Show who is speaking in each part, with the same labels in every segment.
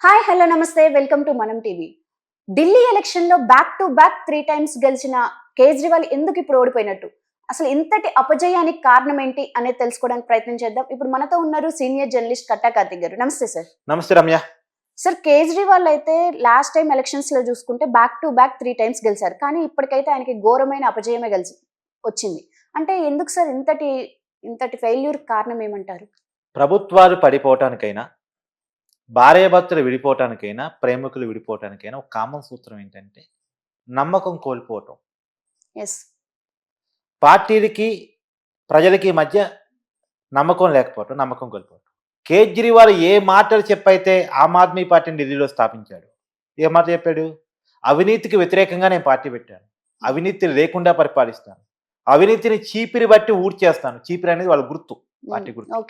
Speaker 1: Hi hello నమస్తే welcome to మనం TV. Delhi election లో బ్యాక్ టు బ్యాక్ 3 టైమ్స్ గెలిచిన కేజ్రీవాల్ ఎందుకు ఇప్పుడు ఓడిపోయినట్టు, అసలు ఇంతటి అపజయానికి కారణం ఏంటి అనేది తెలుసుకోవడానికి ప్రయత్నం చేద్దాం. ఇప్పుడు మనతో ఉన్నారు సీనియర్ జర్నలిస్ట్ కట్టా కార్తిక్ గారు. నమస్తే సార్.
Speaker 2: నమస్తే రమ్య.
Speaker 1: సార్, కేజ్రీవాల్ అయితే లాస్ట్ టైం ఎలక్షన్స్ లో చూసుకుంటే బ్యాక్ టు బ్యాక్ 3 టైమ్స్ గెలిచారు, కానీ ఇప్పటికైతే ఆయనకి ఘోరమైన అపజయమే వచ్చింది. అంటే ఎందుకు సార్ ఇంతటి ఇంతటి ఫెయిల్యూర్ కారణం ఏమంటారు?
Speaker 2: ప్రభుత్వాలు పడిపోవటానికైనా, భార్యాభర్తలు విడిపోవటానికైనా, ప్రేమికులు విడిపోవటానికైనా ఒక కామన్ సూత్రం ఏంటంటే నమ్మకం కోల్పోవటం.
Speaker 1: ఎస్.
Speaker 2: పార్టీలకి ప్రజలకి మధ్య నమ్మకం లేకపోవటం, నమ్మకం కోల్పోవటం. కేజ్రీవాల్ ఏ మాటలు చెప్పైతే ఆమ్ ఆద్మీ పార్టీని ఢిల్లీలో స్థాపించాడు, ఏ మాట చెప్పాడు? అవినీతికి వ్యతిరేకంగా నేను పార్టీ పెట్టాను, అవినీతి లేకుండా పరిపాలిస్తాను, అవినీతిని చీపిరి బట్టి ఊడ్చేస్తాను. చీపిరి అనేది వాళ్ళ గుర్తు, పార్టీ గుర్తు.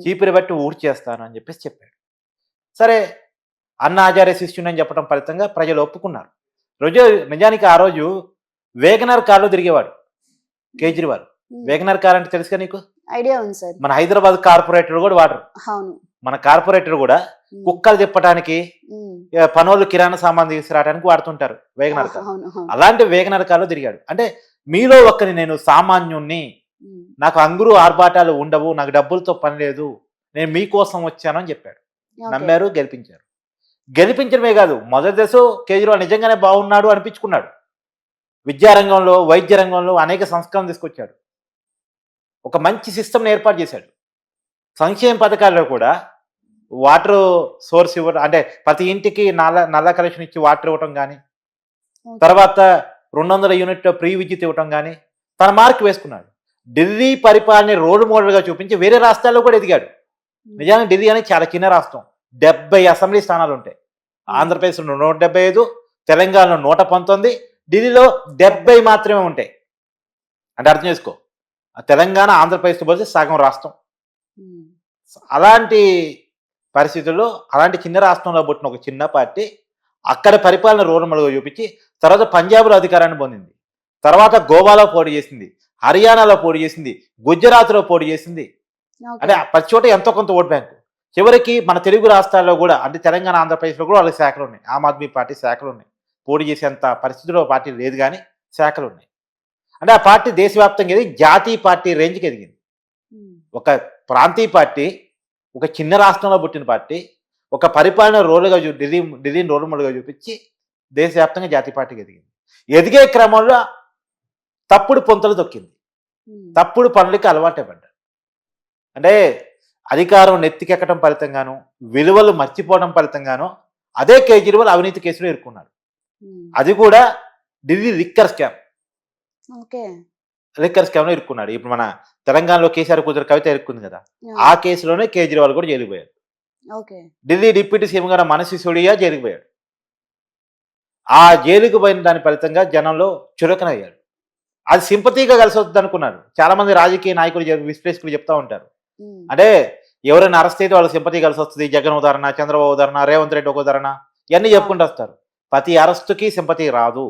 Speaker 2: చీపిరి బట్టి ఊడ్చేస్తాను అని చెప్పేసి చెప్పాడు. సరే, అన్న ఆచార్య శిష్యుని చెప్పడం ఫలితంగా ప్రజలు ఒప్పుకున్నారు. నిజానికి ఆ రోజు వేగనర్ కారులో తిరిగేవాడు కేజ్రీవాల్. వేగనర్ కార్ అంటే తెలుసుగా నీకు?
Speaker 1: ఐడియా ఉంది సార్.
Speaker 2: మన హైదరాబాద్ కార్పొరేటర్ కూడా వాడరు. మన కార్పొరేటర్ కూడా కుక్కలు తిప్పడానికి, పనోళ్ళు కిరాణా సామాన్ తీసుకురావడానికి వాడుతుంటారు వేగనర్ కార్. అలాంటి వేగనర్ కారులో తిరిగాడు. అంటే మీలో ఒక్కని నేను సామాన్యుణ్ణి, నాకు అంగురు ఆర్భాటాలు ఉండవు, నాకు డబ్బులతో పని లేదు, నేను మీకోసం వచ్చాను అని చెప్పాడు. నమ్మారు, గెలిపించారు. గెలిపించడమే కాదు, మొదటి దశ కేజ్రీవాల్ నిజంగానే బాగున్నాడు అనిపించుకున్నాడు. విద్యారంగంలో, వైద్య రంగంలో అనేక సంస్కరణలు తీసుకొచ్చాడు. ఒక మంచి సిస్టమ్ని ఏర్పాటు చేశాడు. సంక్షేమ పథకాల్లో కూడా వాటర్ సోర్స్ ఇవ్వడం, అంటే ప్రతి ఇంటికి నల్ల కనెక్షన్ ఇచ్చి వాటర్ ఇవ్వటం కానీ, తర్వాత 200 యూనిట్ ఫ్రీ విద్యుత్ ఇవ్వటం కానీ తన మార్క్ వేసుకున్నాడు. ఢిల్లీ పరిపాలన రోల్ మోడల్గా చూపించి వేరే రాష్ట్రాల్లో కూడా ఎదిగాడు. నిజానికి ఢిల్లీ అనేది చాలా చిన్న రాష్ట్రం. 70 అసెంబ్లీ స్థానాలు ఉంటాయి. ఆంధ్రప్రదేశ్లో 175, తెలంగాణలో 119, ఢిల్లీలో 70 మాత్రమే ఉంటాయి. అంటే అర్థం చేసుకో, తెలంగాణ ఆంధ్రప్రదేశ్తో పోలిస్తే సగం రాష్ట్రం. అలాంటి పరిస్థితుల్లో, అలాంటి చిన్న రాష్ట్రంలో పుట్టిన ఒక చిన్న పార్టీ అక్కడ పరిపాలన రోల్ మోడల్గా చూపించి తర్వాత పంజాబ్లో అధికారాన్ని పొందింది, తర్వాత గోవాలో పోటీ చేసింది, హర్యానాలో పోటీ చేసింది, గుజరాత్లో పోటీ చేసింది. అంటే ప్రతి చోట ఎంతో కొంత ఓట్ బ్యాంకు. చివరికి మన తెలుగు రాష్ట్రాల్లో కూడా, అంటే తెలంగాణ, ఆంధ్రప్రదేశ్లో కూడా వాళ్ళకి శాఖలు ఉన్నాయి. ఆమ్ ఆద్మీ పార్టీ శాఖలు ఉన్నాయి. పోటీ చేసేంత పరిస్థితిలో పార్టీ లేదు, కానీ శాఖలు ఉన్నాయి. అంటే ఆ పార్టీ దేశవ్యాప్తంగా ఎదిగి జాతీయ పార్టీ రేంజ్కి ఎదిగింది. ఒక ప్రాంతీయ పార్టీ, ఒక చిన్న రాష్ట్రంలో పుట్టిన పార్టీ, ఒక పరిపాలన రోలుగా ఢిల్లీని రోల్ మోడల్గా చూపించి దేశవ్యాప్తంగా జాతీయ పార్టీకి ఎదిగింది. ఎదిగే క్రమంలో తప్పుడు పొంతలు తొక్కింది, తప్పుడు పనులకి అలవాటే పడ్డారు. అంటే అధికారం నెత్తికెక్కడం ఫలితంగాను, విలువలు మర్చిపోవడం ఫలితంగాను అదే కేజ్రీవాల్ అవినీతి కేసులో ఇరుక్కున్నాడు. అది కూడా ఢిల్లీ లిక్కర్ స్కామ్ లో ఇరుక్కున్నాడు. ఇప్పుడు మన తెలంగాణలో కేసీఆర్ కూతురు కవిత ఇరుక్కుంది కదా, ఆ కేసులోనే కేజ్రీవాల్ కూడా జైలుకు పోయాడు. ఢిల్లీ డిప్యూటీ సీఎం గారు మనీష్ సిసోడియా జైలుకు పోయాడు. ఆ జైలుకు పోయిన దాని ఫలితంగా జనంలో చురకనయ్యాడు. అది సింపతిగా కలిసి వస్తుంది అనుకున్నారు. చాలా మంది రాజకీయ నాయకులు, విశ్లేషకులు చెప్తా ఉంటారు, అంటే ఎవరైనా అరెస్ట్ అయితే వాళ్ళకి సింపతి కలిసి వస్తుంది. జగన్ ఉదాహరణ, చంద్రబాబు ఉదాహరణ, రేవంత్ రెడ్డి ఒక ఉదాహరణ, ఇవన్నీ చెప్పుకుంటూ వస్తారు. ప్రతి అరెస్టుకి సింపతి రాదు.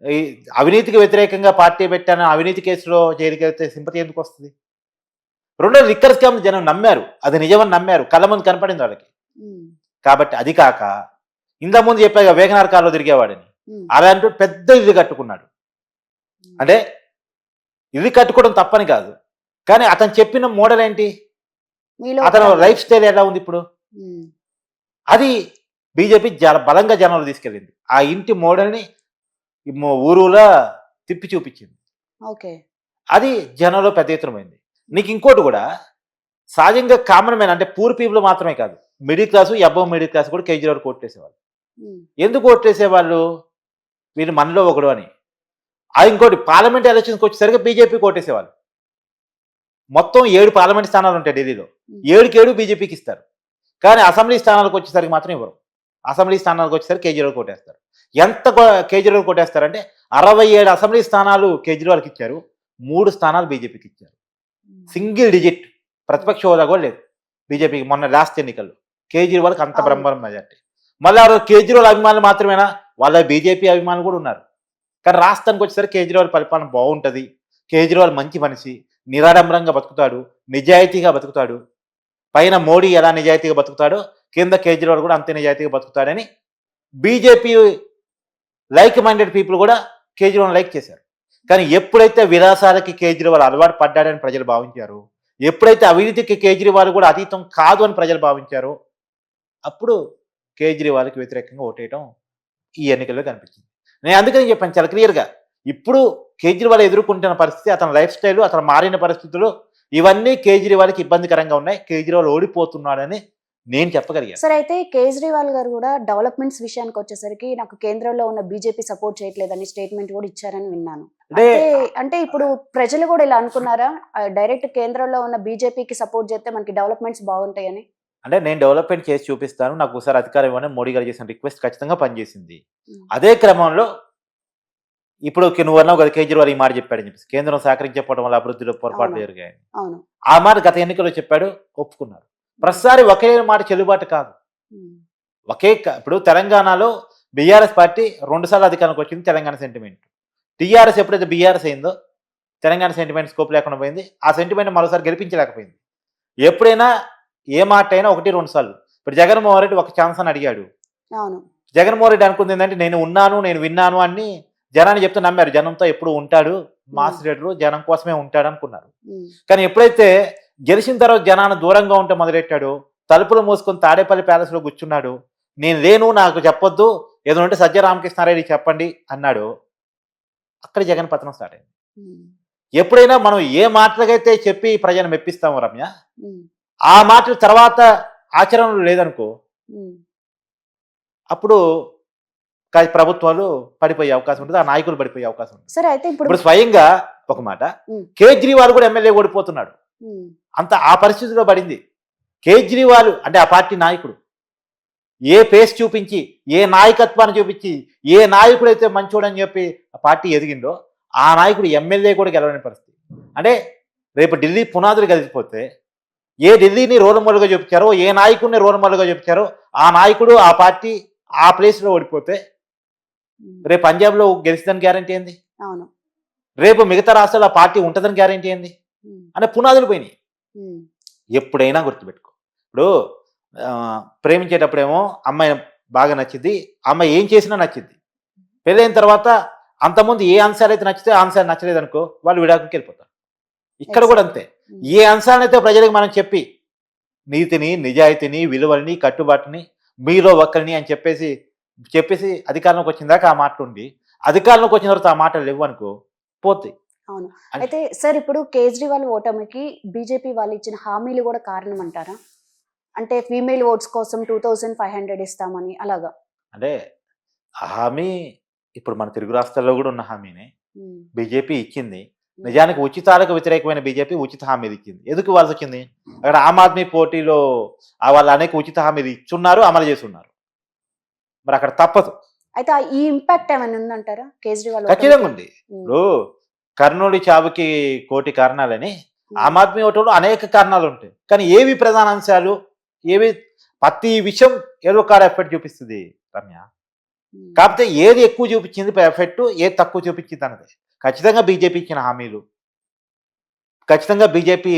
Speaker 2: ఈ అవినీతికి వ్యతిరేకంగా పార్టీ పెట్టాను, అవినీతి కేసులో జైలుకి వెళ్తే సింపతి ఎందుకు వస్తుంది? రెండో, లిక్కర్ స్కామ్ జనం నమ్మారు, అది నిజమని నమ్మారు, కళ్ళ ముందు కనపడింది వాళ్ళకి. కాబట్టి అది కాక ఇంతకుముందు చెప్పాక వేగనార్ కారులో తిరిగేవాడని, అలాంటి పెద్ద ఇల్లు కట్టుకున్నాడు. అంటే ఇల్లు కట్టుకోవడం తప్పని కాదు, కానీ అతను చెప్పిన మోడల్ ఏంటి, అతను లైఫ్ స్టైల్ ఎలా ఉంది ఇప్పుడు, అది బీజేపీ చాలా బలంగా జనంలో తీసుకెళ్ళింది. ఆ ఇంటి మోడల్ని ఊరులా తిప్పి చూపించింది. అది జనంలో పెద్ద ఎత్తున పోయింది. నీకు ఇంకోటి కూడా, సహజంగా కామన్ మ్యాన్ అంటే పూర్ పీపుల్ మాత్రమే కాదు, middle class, above middle class కూడా కేజ్రీవాల్ కోట్లేసేవాళ్ళు. ఎందుకు ఓట్లేసేవాళ్ళు? వీళ్ళు మనలో ఒకడు అని. ఇంకోటి, పార్లమెంట్ ఎలక్షన్స్కి వచ్చేసరికి బీజేపీ కోటేసేవాళ్ళు. మొత్తం 7 పార్లమెంట్ స్థానాలు ఉంటాయి ఢిల్లీలో, 7కి 7 బీజేపీకి ఇస్తారు. కానీ అసెంబ్లీ స్థానాలకు వచ్చేసరికి మాత్రం ఇవ్వరు. అసెంబ్లీ స్థానాలకు వచ్చేసరికి కేజ్రీవాల్ కోటేస్తారు. ఎంత కేజ్రీవాల్ కోటేస్తారంటే 67 అసెంబ్లీ స్థానాలు కేజ్రీవాల్కి ఇచ్చారు, 3 స్థానాలు బీజేపీకి ఇచ్చారు. సింగిల్ డిజిట్ ప్రతిపక్ష హోదా కూడా లేదు బీజేపీకి మొన్న లాస్ట్ ఎన్నికల్లో. కేజ్రీవాల్కి అంత బ్రహ్మాండం మెజార్టీ. మళ్ళీ కేజ్రీవాల్ అభిమానులు మాత్రమేనా, వాళ్ళ బీజేపీ అభిమానులు కూడా ఉన్నారు. కానీ రాష్ట్రానికి వచ్చేసరికి కేజ్రీవాల్ పరిపాలన బాగుంటుంది, కేజ్రీవాల్ మంచి మనిషి, నిరాడంబరంగా బతుకుతాడు, నిజాయితీగా బతుకుతాడు. పైన మోడీ ఎలా నిజాయితీగా బతుకుతాడో కింద కేజ్రీవాల్ కూడా అంతే నిజాయితీగా బతుకుతాడని బీజేపీ లైక్ మైండెడ్ పీపుల్ కూడా కేజ్రీవాల్ లైక్ చేశారు. కానీ ఎప్పుడైతే విలాసాలకి కేజ్రీవాల్ అలవాటు పడ్డాడని ప్రజలు భావించారు, ఎప్పుడైతే అవినీతికి కేజ్రీవాల్ కూడా అతీతం కాదు అని ప్రజలు భావించారో అప్పుడు కేజ్రీవాల్కి వ్యతిరేకంగా ఓటేయడం ఈ ఎన్నికల్లో కనిపించింది. నేను అందుకని చెప్పాను చాలా క్లియర్గా, ఇప్పుడు కేజ్రీవాల్ ఎదుర్కొంటున్న పరిస్థితి, అతని లైఫ్ స్టైల్, అతను మారిన పరిస్థితులు ఇవన్నీ కేజ్రీవాల్కి ఇబ్బందికరంగా ఉన్నాయి. కేజ్రీవాల్ ఓడిపోతున్నాడని నేను చెప్పగలిగాను.
Speaker 1: సరే, అయితే కేజ్రీవాల్ గారు కూడా డెవలప్మెంట్స్ విషయానికి వచ్చేసరికి నాకు కేంద్రంలో ఉన్న బీజేపీ సపోర్ట్ చేయట్లేదని స్టేట్మెంట్ కూడా ఇచ్చారని విన్నాను. అంటే ఇప్పుడు ప్రజలు కూడా ఇలా అనుకున్నారా, డైరెక్ట్ కేంద్రంలో ఉన్న బీజేపీకి సపోర్ట్ చేస్తే మనకి డెవలప్మెంట్స్ బాగుంటాయని?
Speaker 2: అంటే నేను డెవలప్మెంట్ చేసి చూపిస్తాను, నాకు ఒకసారి అధికారం ఇవ్వని మోడీ గారు చేసిన రిక్వెస్ట్ ఖచ్చితంగా పనిచేసింది. అదే క్రమంలో ఇప్పుడు నువ్వు అన్నావు కదా కేజ్రీవాల్ ఈ మాట చెప్పాడని చెప్పేసి, కేంద్రం సహకరించకపోవడం వల్ల అభివృద్ధిలో పొరపాట్లు జరిగాయని. ఆ మాట గత ఎన్నికల్లో చెప్పాడు, ఒప్పుకున్నారు. ప్రతిసారి ఒకే మాట చెల్లుబాటు కాదు. ఇప్పుడు తెలంగాణలో బీఆర్ఎస్ పార్టీ 2 సార్లు అధికారంలోకి వచ్చింది, తెలంగాణ సెంటిమెంట్. టీఆర్ఎస్ ఎప్పుడైతే బీఆర్ఎస్ అయిందో తెలంగాణ సెంటిమెంట్ స్కోప్ లేకుండా పోయింది. ఆ సెంటిమెంట్ మరోసారి గెలిపించలేకపోయింది. ఎప్పుడైనా ఏ మాట అయినా 1-2 సార్లు. ఇప్పుడు జగన్మోహన్ రెడ్డి ఒక ఛాన్స్ అని అడిగాడు. జగన్మోహన్ రెడ్డి అనుకుంది ఏంటంటే నేను ఉన్నాను, నేను విన్నాను అని జనాన్ని చెప్తే నమ్మారు. జనంతో ఎప్పుడు ఉంటాడు, మాస్ లీడరు, జనం కోసమే ఉంటాడు అనుకున్నారు. కానీ ఎప్పుడైతే గెలిచిన తర్వాత జనాన్ని దూరంగా ఉంటే మొదలెట్టాడు, తలుపులు మూసుకొని తాడేపల్లి ప్యాలెస్ లో కూర్చున్నాడు, నేను లేను, నాకు చెప్పొద్దు, ఏదో ఉంటే సజ్జ రామకృష్ణారెడ్డి చెప్పండి అన్నాడు. అక్కడ జగన్ పతనం స్టార్ట్ అయింది. ఎప్పుడైనా మనం ఏ మాటలకైతే చెప్పి ప్రజలను మెప్పిస్తామో రమ్య, ఆ మాటల తర్వాత ఆచరణలో లేదనుకో, అప్పుడు ప్రభుత్వాలు పడిపోయే అవకాశం ఉంటుంది, ఆ నాయకులు పడిపోయే అవకాశం ఉంటుంది.
Speaker 1: సరే, అయితే
Speaker 2: ఇప్పుడు స్వయంగా ఒక మాట, కేజ్రీవాల్ కూడా ఎమ్మెల్యే ఓడిపోతున్నాడు. అంత ఆ పరిస్థితిలో పడింది. కేజ్రీవాల్ అంటే ఆ పార్టీ నాయకుడు ఏ పేస్ చూపించి, ఏ నాయకత్వాన్ని చూపించి, ఏ నాయకుడైతే మంచోడని చెప్పి ఆ పార్టీ ఎదిగిందో ఆ నాయకుడు ఎమ్మెల్యే కూడా గెలవని పరిస్థితి. అంటే రేపు ఢిల్లీ పునాదులు కలిసిపోతే, ఏ ఢిల్లీని రోల్ మోడల్గా చూపించారో, ఏ నాయకుడిని రోల్ మోడల్గా చూపించారో ఆ నాయకుడు, ఆ పార్టీ ఆ ప్లేస్లో ఓడిపోతే రేపు పంజాబ్లో గెలిచిందని గ్యారంటీ ఏంది? రేపు మిగతా రాష్ట్రాల్లో ఆ పార్టీ ఉంటుందని గ్యారంటీ ఏంది? అంటే పునాదులు పోయినాయి. ఎప్పుడైనా గుర్తుపెట్టుకో, ఇప్పుడు ప్రేమించేటప్పుడేమో అమ్మాయి బాగా నచ్చింది, అమ్మాయి ఏం చేసినా నచ్చింది. పెళ్ళైన తర్వాత అంతకుముందు ఏ అంశాలు అయితే నచ్చితే ఆ అంశాలు నచ్చలేదు అనుకో, వాళ్ళు విడాకులకి వెళ్ళిపోతారు. ఇక్కడ కూడా అంతే. ఏ అంశాలనైతే ప్రజలకు మనం చెప్పి నీతిని, నిజాయితీని, విలువల్ని, కట్టుబాటుని, మీలో ఒక్కరిని అని చెప్పేసి అధికారంలోకి వచ్చిన దాకా ఆ మాటలు ఉండి, అధికారంలోకి వచ్చిన తర్వాత ఆ మాటలు లేవు అనుకో, పోతాయి.
Speaker 1: అవును. అయితే సార్, ఇప్పుడు కేజ్రీవాల్ ఓటమికి బీజేపీ వాళ్ళు ఇచ్చిన హామీలు కూడా కారణం అంటారా? అంటే ఫీమేల్ ఓట్స్ కోసం 2500 ఇస్తామని అలాగా.
Speaker 2: అంటే ఆ హామీ ఇప్పుడు మన తెలుగు రాష్ట్రాల్లో కూడా ఉన్న హామీనే బీజేపీ ఇచ్చింది. నిజానికి ఉచితాలకు వ్యతిరేకమైన బీజేపీ ఉచిత హామీలు ఇచ్చింది. ఎందుకు ఇవ్వాల్సి వచ్చింది? అక్కడ ఆమ్ ఆద్మీ పోటీలో వాళ్ళు అనేక ఉచిత హామీలు ఇచ్చున్నారు, అమలు చేస్తున్నారు. మరి అక్కడ తప్పదు.
Speaker 1: అయితే ఈ ఇంపాక్ట్ ఏమైనా ఉందంటారా కేజ్రీవాల్?
Speaker 2: ఖచ్చితంగా ఉంది. ఇప్పుడు కర్నూలు చావుకి 1,00,00,000 కారణాలని ఆమ్ ఆద్మీ ఓటర్లో అనేక కారణాలు ఉంటాయి. కానీ ఏవి ప్రధాన అంశాలు, ఏవి ప్రతి విషయం ఏదో కాడ ఎఫెక్ట్ చూపిస్తుంది రమ్య. కాకపోతే ఏది ఎక్కువ చూపించింది ఎఫెక్ట్, ఏది తక్కువ చూపించింది అన్నది ఖచ్చితంగా బీజేపీ ఇచ్చిన హామీలు, ఖచ్చితంగా బీజేపీ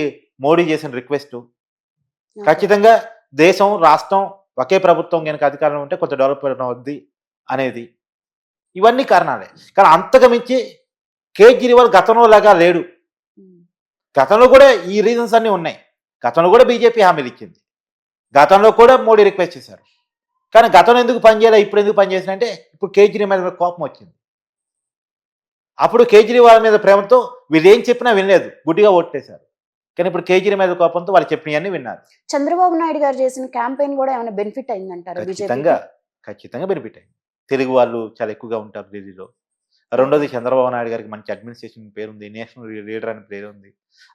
Speaker 2: మోడీ చేసిన రిక్వెస్ట్, ఖచ్చితంగా దేశం, రాష్ట్రం ఒకే ప్రభుత్వం కనుక అధికారంలో ఉంటే కొంత డెవలప్మెంట్ అవుద్ది అనేది, ఇవన్నీ కారణాలే. కానీ అంతకు మించి కేజ్రీవాల్ గతంలో లాగా లేడు. గతంలో కూడా ఈ రీజన్స్ అన్నీ ఉన్నాయి. గతంలో కూడా బీజేపీ హామీలు ఇచ్చింది, గతంలో కూడా మోడీ రిక్వెస్ట్ చేశారు. కానీ గతంలో ఎందుకు పనిచేయాలి, ఇప్పుడు ఎందుకు పనిచేసినంటే ఇప్పుడు కేజ్రీవాల్ మీద కోపం వచ్చింది. అప్పుడు కేజ్రీవాల్ మీద ప్రేమతో వీళ్ళు ఏం చెప్పినా వినలేదు, గుడ్డిగా ఓట్టేశారు. కానీ ఇప్పుడు కేజ్రీవాల్ మీద కోపంతో వాళ్ళు చెప్పినవన్నీ విన్నారు.
Speaker 1: చంద్రబాబు నాయుడు గారు చేసిన క్యాంపెయిన్ కూడా ఏమైనా బెనిఫిట్ అయిందంటారు?
Speaker 2: ఖచ్చితంగా బెనిఫిట్ అయింది. తెలుగు వాళ్ళు చాలా ఎక్కువగా ఉంటారు ఢిల్లీలో. రెండోది, చంద్రబాబు నాయుడు గారికి మంచి అడ్మినిస్ట్రేషన్ పేరుంది, నేషనల్ లీడర్ అని పేరుంది.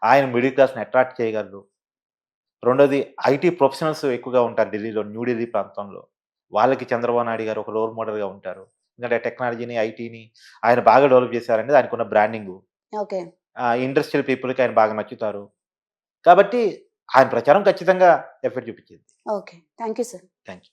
Speaker 2: ఆయన మిడిల్ క్లాస్ని అట్రాక్ట్ చేయగలరు. రెండోది, ఐటీ ప్రొఫెషనల్స్ ఎక్కువగా ఉంటారు ఢిల్లీలో, న్యూఢిల్లీ ప్రాంతంలో. వాళ్ళకి చంద్రబాబు నాయుడు గారు ఒక రోల్ మోడల్గా ఉంటారు. ఎందుకంటే టెక్నాలజీని, ఐటీని ఆయన బాగా డెవలప్ చేశారనేది ఆయనకున్న బ్రాండింగ్. ఇండస్ట్రియల్ పీపుల్కి ఆయన బాగా నచ్చుతారు. కాబట్టి ఆయన ప్రచారం ఖచ్చితంగా ఎఫెక్ట్ చూపించింది.
Speaker 1: Okay, thank you sir.
Speaker 2: Thank you.